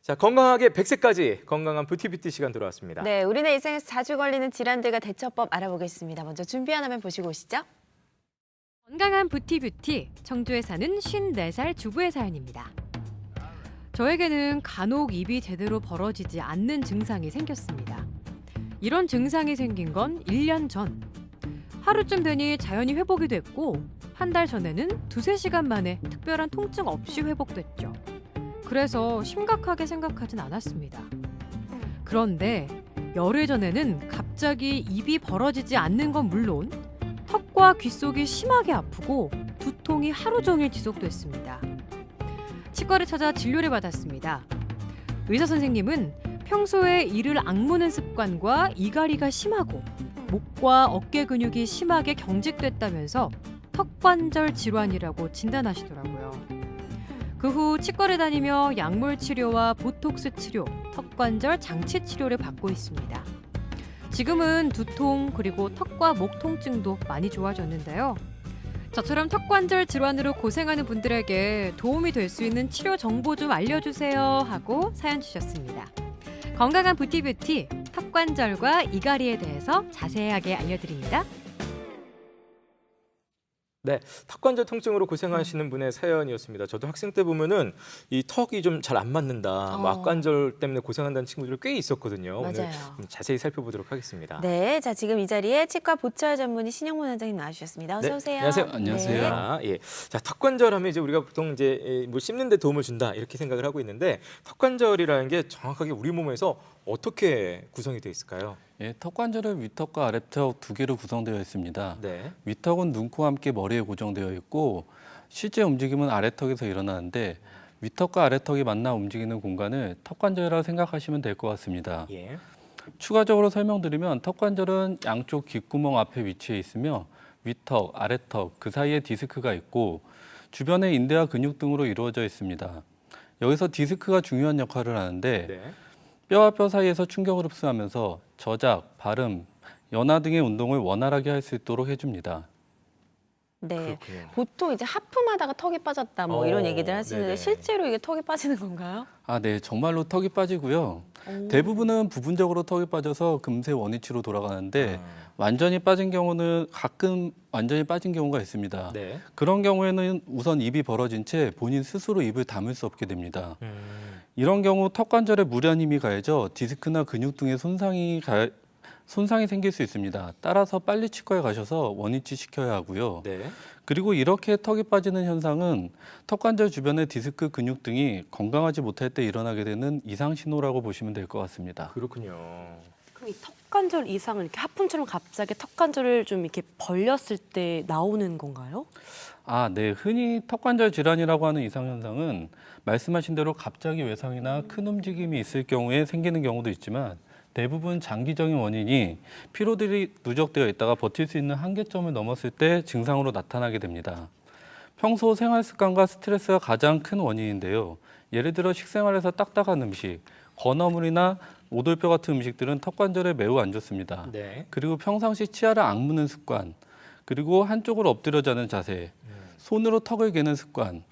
자, 건강하게 100세까지 건강한 뷰티 시간 들어왔습니다. 네, 우리네 일상에서 자주 걸리는 질환들과 대처법 알아보겠습니다. 먼저 준비 하나만 보시고 오시죠. 건강한 뷰티 청주에 사는 54살 주부의 사연입니다. 저에게는 간혹 입이 제대로 벌어지지 않는 증상이 생겼습니다. 이런 증상이 생긴 건 1년 전. 하루쯤 되니 자연히 회복이 됐고 한 달 전에는 2~3시간 만에 특별한 통증 없이 회복됐죠. 그래서 심각하게 생각하진 않았습니다. 그런데 열흘 전에는 갑자기 입이 벌어지지 않는 건 물론 턱과 귀 속이 심하게 아프고 두통이 하루 종일 지속됐습니다. 치과를 찾아 진료를 받았습니다. 의사 선생님은 평소에 이를 악무는 습관과 이갈이가 심하고 목과 어깨 근육이 심하게 경직됐다면서 턱관절 질환이라고 진단하시더라고요. 그 후 치과를 다니며 약물 치료와 보톡스 치료, 턱관절 장치 치료를 받고 있습니다. 지금은 두통 그리고 턱과 목 통증도 많이 좋아졌는데요. 저처럼 턱관절 질환으로 고생하는 분들에게 도움이 될 수 있는 치료 정보 좀 알려주세요 하고 사연 주셨습니다. 건강한 뷰티 턱관절과 이갈이에 대해서 자세하게 알려드립니다. 네, 턱관절 통증으로 고생하시는 분의 사연이었습니다. 저도 학생 때 보면은 이 턱이 좀 잘 안 맞는다, 뭐 악관절 때문에 고생한다는 친구들이 꽤 있었거든요. 맞아요. 오늘 좀 자세히 살펴보도록 하겠습니다. 네, 자 지금 이 자리에 치과 보철 전문의 신영문 원장님 나와주셨습니다. 어서 네, 오세요. 안녕하세요. 안녕하세요. 네. 자, 예. 자, 턱관절 하면 이제 우리가 보통 이제 뭐 씹는 데 도움을 준다 이렇게 생각을 하고 있는데 턱관절이라는 게 정확하게 우리 몸에서 어떻게 구성이 되어 있을까요? 예, 턱관절은 위턱과 아래턱 두 개로 구성되어 있습니다. 네. 위턱은 눈코와 함께 머리에 고정되어 있고 실제 움직임은 아래턱에서 일어나는데 위턱과 아래턱이 만나 움직이는 공간을 턱관절이라고 생각하시면 될 것 같습니다. 예. 추가적으로 설명드리면 턱관절은 양쪽 귓구멍 앞에 위치해 있으며 위턱, 아래턱 그 사이에 디스크가 있고 주변에 인대와 근육 등으로 이루어져 있습니다. 여기서 디스크가 중요한 역할을 하는데 네. 뼈와 뼈 사이에서 충격을 흡수하면서 저작, 발음, 연화 등의 운동을 원활하게 할 수 있도록 해줍니다. 네. 그렇군요. 보통 이제 하품하다가 턱이 빠졌다 뭐 이런 어, 얘기들 하시는데 네네. 실제로 이게 턱이 빠지는 건가요? 아, 네, 정말로 턱이 빠지고요. 오. 대부분은 부분적으로 턱이 빠져서 금세 원위치로 돌아가는데 아, 완전히 빠진 경우는 가끔 완전히 빠진 경우가 있습니다. 네. 그런 경우에는 우선 입이 벌어진 채 본인 스스로 입을 다물 수 없게 됩니다. 음, 이런 경우 턱관절에 무리한 힘이 가해져 디스크나 근육 등의 손상이 생길 수 있습니다. 따라서 빨리 치과에 가셔서 원위치 시켜야 하고요. 네. 그리고 이렇게 턱이 빠지는 현상은 턱관절 주변의 디스크 근육 등이 건강하지 못할 때 일어나게 되는 이상 신호라고 보시면 될 것 같습니다. 그렇군요. 그럼 이 턱관절 이상은 이렇게 하품처럼 갑자기 턱관절을 좀 이렇게 벌렸을 때 나오는 건가요? 아, 네. 흔히 턱관절 질환이라고 하는 이상 현상은 말씀하신 대로 갑자기 외상이나 큰 움직임이 있을 경우에 생기는 경우도 있지만 대부분 장기적인 원인이 피로들이 누적되어 있다가 버틸 수 있는 한계점을 넘었을 때 증상으로 나타나게 됩니다. 평소 생활 습관과 스트레스가 가장 큰 원인인데요. 예를 들어 식생활에서 딱딱한 음식, 건어물이나 오돌뼈 같은 음식들은 턱관절에 매우 안 좋습니다. 네. 그리고 평상시 치아를 악무는 습관, 그리고 한쪽으로 엎드려 자는 자세, 손으로 턱을 개는 습관,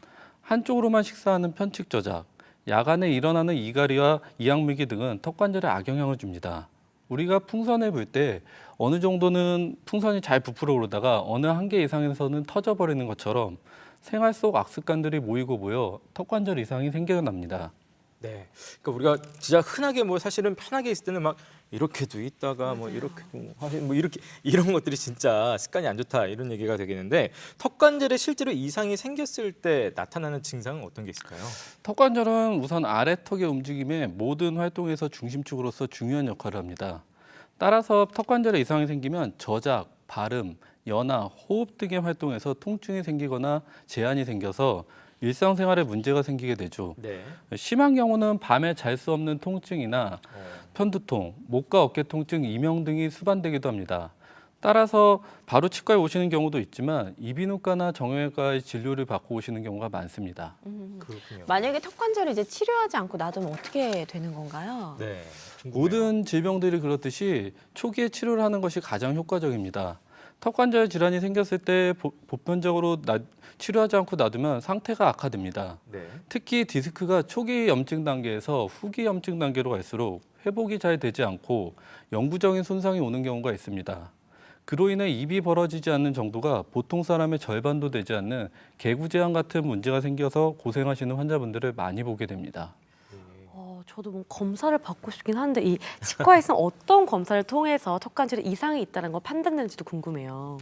한쪽으로만 식사하는 편측 저작, 야간에 일어나는 이갈이와 이악물기 등은 턱관절에 악영향을 줍니다. 우리가 풍선을 불 때 어느 정도는 풍선이 잘 부풀어 오르다가 어느 한계 이상에서는 터져버리는 것처럼 생활 속 악습관들이 모이고 모여 턱관절 이상이 생겨납니다. 네. 그러니까 우리가 진짜 흔하게 뭐 사실은 편하게 있을 때는 막 이렇게도 있다가 뭐 이렇게도 뭐 이렇게 이런 것들이 진짜 습관이 안 좋다 이런 얘기가 되겠는데 턱관절에 실제로 이상이 생겼을 때 나타나는 증상은 어떤 게 있을까요? 턱관절은 우선 아래턱의 움직임의 모든 활동에서 중심축으로서 중요한 역할을 합니다. 따라서 턱관절에 이상이 생기면 저작, 발음, 연화, 호흡 등의 활동에서 통증이 생기거나 제한이 생겨서 일상생활에 문제가 생기게 되죠. 네. 심한 경우는 밤에 잘 수 없는 통증이나 편두통, 목과 어깨 통증, 이명 등이 수반되기도 합니다. 따라서 바로 치과에 오시는 경우도 있지만 이비인후과나 정형외과의 진료를 받고 오시는 경우가 많습니다. 그렇군요. 만약에 턱관절을 이제 치료하지 않고 놔두면 어떻게 되는 건가요? 네. 궁금해요. 모든 질병들이 그렇듯이 초기에 치료를 하는 것이 가장 효과적입니다. 턱관절 질환이 생겼을 때 보편적으로 치료하지 않고 놔두면 상태가 악화됩니다. 네. 특히 디스크가 초기 염증 단계에서 후기 염증 단계로 갈수록 회복이 잘 되지 않고 영구적인 손상이 오는 경우가 있습니다. 그로 인해 입이 벌어지지 않는 정도가 보통 사람의 절반도 되지 않는 개구제한 같은 문제가 생겨서 고생하시는 환자분들을 많이 보게 됩니다. 저도 뭐 검사를 받고 싶긴 한데 이 치과에서는 어떤 검사를 통해서 턱관절에 이상이 있다는 걸 판단되는지도 궁금해요.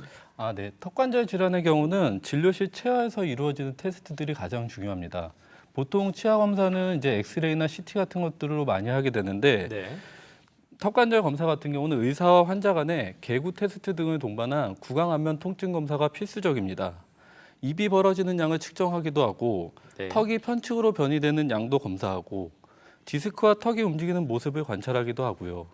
네. 턱관절 질환의 경우는 진료실 치아에서 이루어지는 테스트들이 가장 중요합니다. 보통 치아 검사는 이제 엑스레이나 CT 같은 것들로 많이 하게 되는데 네. 턱관절 검사 같은 경우는 의사와 환자 간에 개구 테스트 등을 동반한 구강 안면 통증 검사가 필수적입니다. 입이 벌어지는 양을 측정하기도 하고 네. 턱이 편측으로 변이되는 양도 검사하고 디스크와 턱이 움직이는 모습을 관찰하기도 하고요.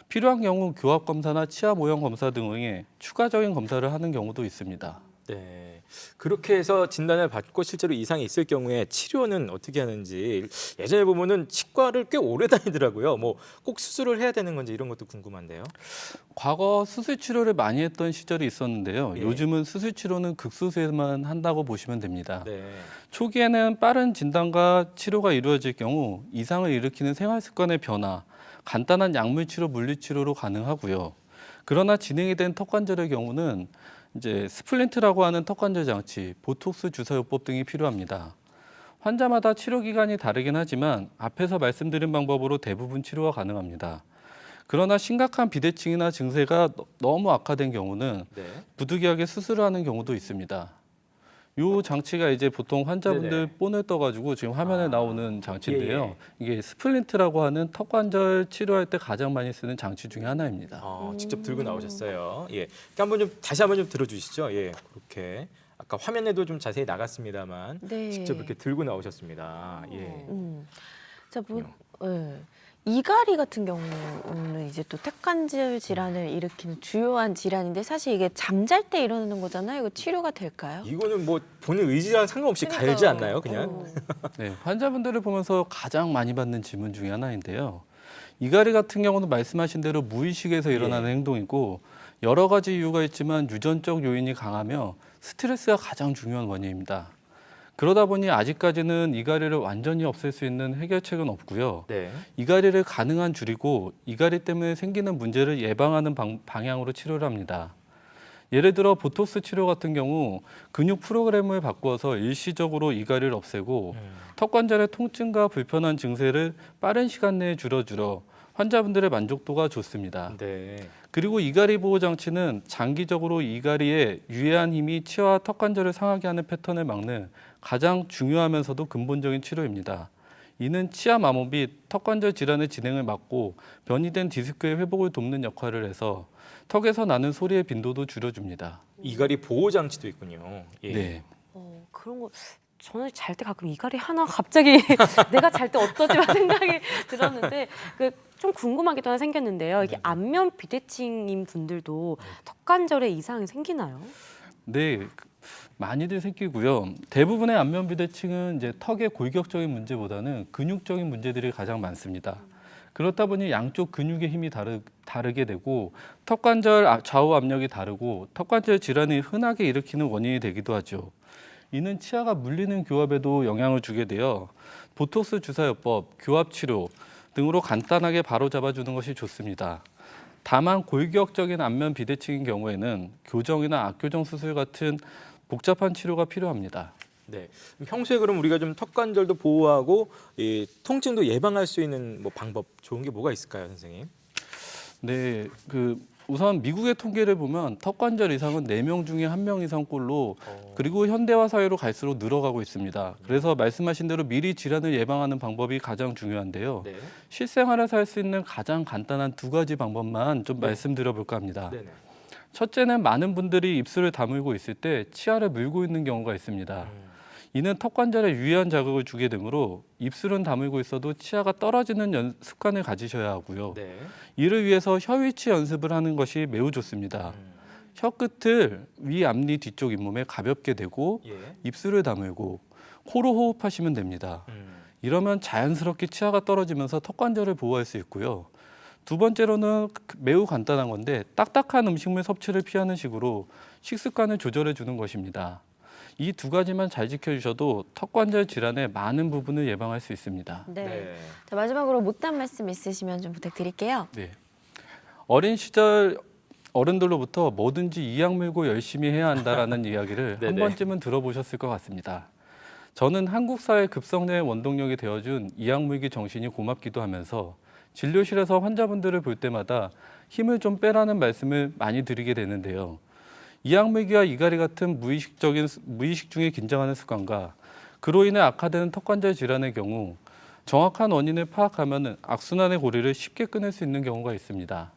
필요한 경우 교합 검사나 치아 모형 검사 등의 추가적인 검사를 하는 경우도 있습니다. 네. 그렇게 해서 진단을 받고 실제로 이상이 있을 경우에 치료는 어떻게 하는지 예전에 보면은 치과를 꽤 오래 다니더라고요. 뭐 꼭 수술을 해야 되는 건지 이런 것도 궁금한데요. 과거 수술 치료를 많이 했던 시절이 있었는데요. 예. 요즘은 수술 치료는 극소수에만 한다고 보시면 됩니다. 네. 초기에는 빠른 진단과 치료가 이루어질 경우 이상을 일으키는 생활 습관의 변화, 간단한 약물 치료, 물리 치료로 가능하고요. 그러나 진행이 된 턱관절의 경우는 이제 스플린트라고 하는 턱관절 장치, 보톡스 주사요법 등이 필요합니다. 환자마다 치료 기간이 다르긴 하지만 앞에서 말씀드린 방법으로 대부분 치료가 가능합니다. 그러나 심각한 비대칭이나 증세가 너무 악화된 경우는 네. 부득이하게 수술을 하는 경우도 있습니다. 이 장치가 이제 보통 환자분들 네네. 본을 떠가지고 지금 화면에 나오는 장치인데요. 예, 예. 이게 스플린트라고 하는 턱관절 치료할 때 가장 많이 쓰는 장치 중에 하나입니다. 직접 들고 나오셨어요. 예. 한번 좀 다시 한번 좀 들어주시죠. 예. 그렇게 아까 화면에도 좀 자세히 나갔습니다만 네. 직접 이렇게 들고 나오셨습니다. 예. 자, 이갈이 같은 경우는 이제 또 턱관절 질환을 일으키는 주요한 질환인데 사실 이게 잠잘 때 일어나는 거잖아요. 이거 치료가 될까요? 이거는 뭐 본인 의지랑 상관없이 그러니까요. 갈지 않나요? 그냥. 네, 환자분들을 보면서 가장 많이 받는 질문 중에 하나인데요. 이갈이 같은 경우는 말씀하신 대로 무의식에서 일어나는 행동이고 여러 가지 이유가 있지만 유전적 요인이 강하며 스트레스가 가장 중요한 원인입니다. 그러다 보니 아직까지는 이갈이를 완전히 없앨 수 있는 해결책은 없고요. 네. 이갈이를 가능한 줄이고 이갈이 때문에 생기는 문제를 예방하는 방향으로 치료를 합니다. 예를 들어 보톡스 치료 같은 경우 근육 프로그램을 바꾸어서 일시적으로 이갈이를 없애고 턱관절의 통증과 불편한 증세를 빠른 시간 내에 줄여주어 환자분들의 만족도가 좋습니다. 네. 그리고 이갈이 보호 장치는 장기적으로 이갈이의 유해한 힘이 치아와 턱관절을 상하게 하는 패턴을 막는 가장 중요하면서도 근본적인 치료입니다. 이는 치아 마모 및 턱관절 질환의 진행을 막고 변이된 디스크의 회복을 돕는 역할을 해서 턱에서 나는 소리의 빈도도 줄여줍니다. 이갈이 보호 장치도 있군요. 예. 네. 그런 거 저는 잘 때 가끔 이갈이 하나 갑자기 내가 잘 때 어떠지만 생각이 들었는데 좀 궁금한 게 또 하나 생겼는데요. 이게 안면 비대칭인 분들도 턱관절에 이상이 생기나요? 네, 많이들 생기고요. 대부분의 안면 비대칭은 이제 턱의 골격적인 문제보다는 근육적인 문제들이 가장 많습니다. 그렇다 보니 양쪽 근육의 힘이 다르게 되고 턱관절 좌우 압력이 다르고 턱관절 질환이 흔하게 일으키는 원인이 되기도 하죠. 이는 치아가 물리는 교합에도 영향을 주게 되어 보톡스 주사요법, 교합 치료 등으로 간단하게 바로잡아주는 것이 좋습니다. 다만 골격적인 안면 비대칭인 경우에는 교정이나 악교정 수술 같은 복잡한 치료가 필요합니다. 네. 평소에 그럼 우리가 좀 턱관절도 보호하고 이 통증도 예방할 수 있는 뭐 방법 좋은 게 뭐가 있을까요, 선생님? 네, 우선 미국의 통계를 보면 턱관절 이상은 4명 중에 1명 이상꼴로 그리고 현대화 사회로 갈수록 늘어가고 있습니다. 그래서 말씀하신 대로 미리 질환을 예방하는 방법이 가장 중요한데요. 네. 실생활에서 할 수 있는 가장 간단한 2가지 방법만 좀 말씀드려볼까 합니다. 네네. 첫째는 많은 분들이 입술을 다물고 있을 때 치아를 물고 있는 경우가 있습니다. 이는 턱관절에 유해한 자극을 주게 되므로 입술은 다물고 있어도 치아가 떨어지는 습관을 가지셔야 하고요. 네. 이를 위해서 혀 위치 연습을 하는 것이 매우 좋습니다. 혀 끝을 위 앞니 뒤쪽 잇몸에 가볍게 대고 예. 입술을 다물고 코로 호흡하시면 됩니다. 이러면 자연스럽게 치아가 떨어지면서 턱관절을 보호할 수 있고요. 두 번째로는 매우 간단한 건데 딱딱한 음식물 섭취를 피하는 식으로 식습관을 조절해 주는 것입니다. 이 두 가지만 잘 지켜주셔도 턱관절 질환의 많은 부분을 예방할 수 있습니다. 네. 자, 마지막으로 못한 말씀 있으시면 좀 부탁드릴게요. 네. 어린 시절 어른들로부터 뭐든지 이악 물고 열심히 해야 한다라는 이야기를 한 네네. 번쯤은 들어보셨을 것 같습니다. 저는 한국 사회 급성장의 원동력이 되어준 이악 물기 정신이 고맙기도 하면서 진료실에서 환자분들을 볼 때마다 힘을 좀 빼라는 말씀을 많이 드리게 되는데요. 이악 물기와 이갈이 같은 무의식 중에 긴장하는 습관과 그로 인해 악화되는 턱관절 질환의 경우 정확한 원인을 파악하면 악순환의 고리를 쉽게 끊을 수 있는 경우가 있습니다.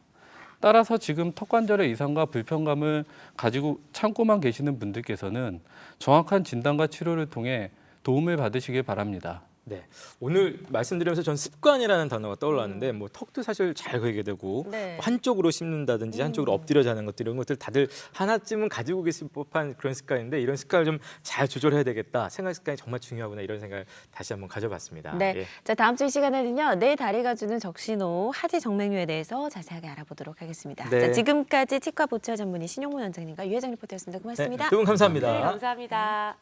따라서 지금 턱관절의 이상과 불편감을 가지고 참고만 계시는 분들께서는 정확한 진단과 치료를 통해 도움을 받으시길 바랍니다. 네. 오늘 말씀드리면서 전 습관이라는 단어가 떠올랐는데 뭐 턱도 사실 잘 걸게 되고 네. 한쪽으로 씹는다든지 한쪽으로 엎드려 자는 것들 이런 것들 다들 하나쯤은 가지고 계실 법한 그런 습관인데 이런 습관을 좀 잘 조절해야 되겠다. 생활 습관이 정말 중요하구나 이런 생각을 다시 한번 가져봤습니다. 네. 예. 자, 다음 주 이 시간에는요. 내 다리가 주는 적신호 하지 정맥류에 대해서 자세하게 알아보도록 하겠습니다. 네. 자, 지금까지 치과 보철 전문의 신용문 원장님과 유혜정 리포터였습니다. 고맙습니다. 두 분 감사합니다. 네, 감사합니다.